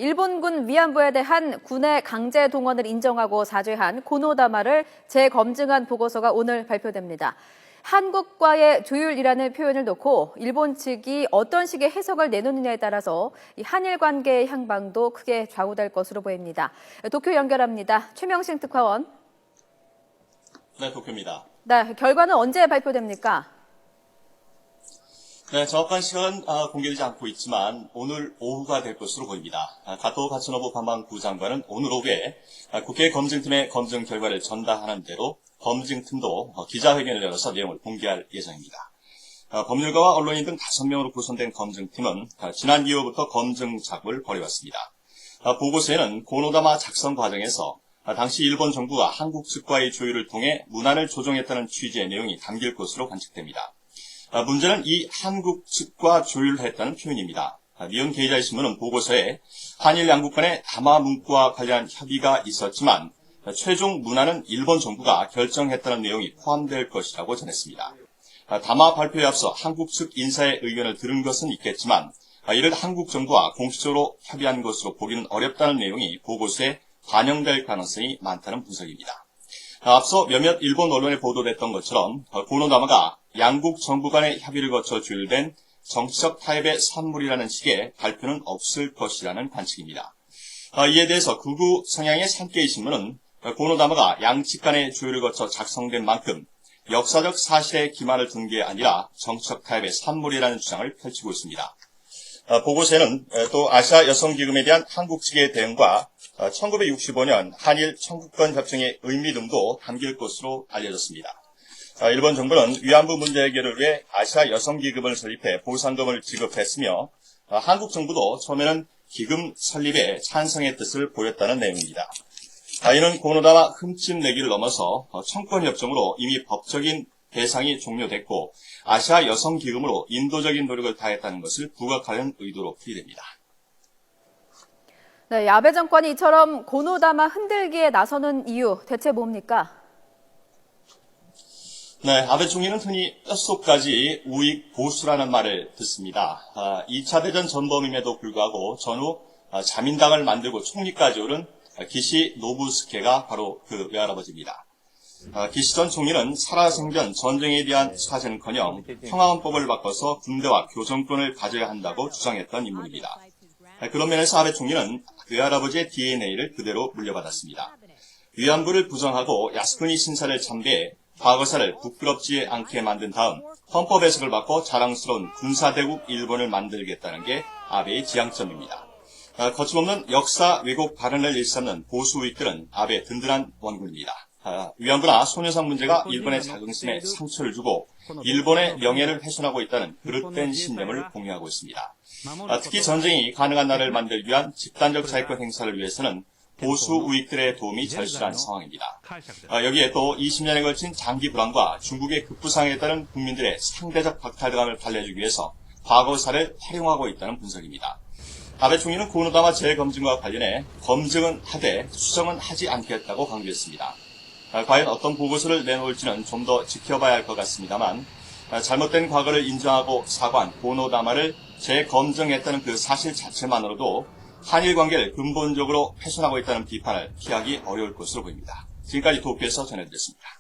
일본군 위안부에 대한 군의 강제 동원을 인정하고 사죄한 고노다마를 재검증한 보고서가 오늘 발표됩니다. 한국과의 조율이라는 표현을 놓고 일본 측이 어떤 식의 해석을 내놓느냐에 따라서 한일 관계의 향방도 크게 좌우될 것으로 보입니다. 도쿄 연결합니다. 최명신 특파원. 네, 도쿄입니다. 네, 결과는 언제 발표됩니까? 네, 정확한 시간은 공개되지 않고 있지만 오늘 오후가 될 것으로 보입니다. 가토 가츠노부 관방부 장관은 오늘 오후에 국회 검증팀의 검증 결과를 전달하는 대로 검증팀도 기자회견을 열어서 내용을 공개할 예정입니다. 법률가와 언론인 등 5명으로 구성된 검증팀은 지난 2월부터 검증 작업을 벌여왔습니다. 보고서에는 고노다마 작성 과정에서 당시 일본 정부가 한국 측과의 조율을 통해 문안을 조정했다는 취지의 내용이 담길 것으로 관측됩니다. 문제는 이 한국 측과 조율했다는 표현입니다. 니혼 게이자이 신문은 보고서에 한일 양국 간의 담화 문구와 관련한 협의가 있었지만 최종 문안은 일본 정부가 결정했다는 내용이 포함될 것이라고 전했습니다. 담화 발표에 앞서 한국 측 인사의 의견을 들은 것은 있겠지만 이를 한국 정부와 공식적으로 협의한 것으로 보기는 어렵다는 내용이 보고서에 반영될 가능성이 많다는 분석입니다. 앞서 몇몇 일본 언론에 보도됐던 것처럼 고노다마가 양국 정부 간의 협의를 거쳐 조율된 정치적 타협의 산물이라는 식의 발표는 없을 것이라는 관측입니다. 이에 대해서 극우 성향의 산케이 신문은 고노다마가 양측 간의 조율을 거쳐 작성된 만큼 역사적 사실에 기반을 둔 게 아니라 정치적 타협의 산물이라는 주장을 펼치고 있습니다. 보고서에는 또 아시아 여성기금에 대한 한국 측의 대응과 1965년 한일 청구권 협정의 의미 등도 담길 것으로 알려졌습니다. 일본 정부는 위안부 문제 해결을 위해 아시아 여성기금을 설립해 보상금을 지급했으며 한국 정부도 처음에는 기금 설립에 찬성의 뜻을 보였다는 내용입니다. 이는 고노다마 흠집 내기를 넘어서 청구권협정으로 이미 법적인 대상이 종료됐고 아시아 여성기금으로 인도적인 노력을 다했다는 것을 부각하려는 의도로 풀이됩니다. 네, 아베 정권이 이처럼 고노다마 흔들기에 나서는 이유 대체 뭡니까? 네, 아베 총리는 흔히 뼛속까지 우익 보수라는 말을 듣습니다. 2차 대전 전범임에도 불구하고 전후 자민당을 만들고 총리까지 오른 기시 노부스케가 바로 그 외할아버지입니다. 기시 전 총리는 살아생전 전쟁에 대한 사죄는커녕 평화헌법을 바꿔서 군대와 교정권을 가져야 한다고 주장했던 인물입니다. 그런 면에서 아베 총리는 외할아버지의 DNA를 그대로 물려받았습니다. 위안부를 부정하고 야스쿠니 신사를 참배해 과거사를 부끄럽지 않게 만든 다음 헌법 해석을 바꿔 자랑스러운 군사대국 일본을 만들겠다는 게 아베의 지향점입니다. 거침없는 역사 왜곡 발언을 일삼는 보수 우익들은 아베의 든든한 원군입니다. 위안부나 소녀상 문제가 일본의 자긍심에 상처를 주고 일본의 명예를 훼손하고 있다는 그릇된 신념을 공유하고 있습니다. 특히 전쟁이 가능한 나라를 만들기 위한 집단적 자위권 행사를 위해서는 보수 우익들의 도움이 절실한 상황입니다. 여기에 또 20년에 걸친 장기 불안과 중국의 급부상에 따른 국민들의 상대적 박탈감을 달래주기 위해서 과거사를 활용하고 있다는 분석입니다. 아베 총리는 고노다마 재검증과 관련해 검증은 하되 수정은 하지 않겠다고 강조했습니다. 과연 어떤 보고서를 내놓을지는 좀 더 지켜봐야 할 것 같습니다만 잘못된 과거를 인정하고 사과한 고노다마를 재검증했다는 그 사실 자체만으로도 한일 관계를 근본적으로 훼손하고 있다는 비판을 피하기 어려울 것으로 보입니다. 지금까지 도쿄에서 전해드렸습니다.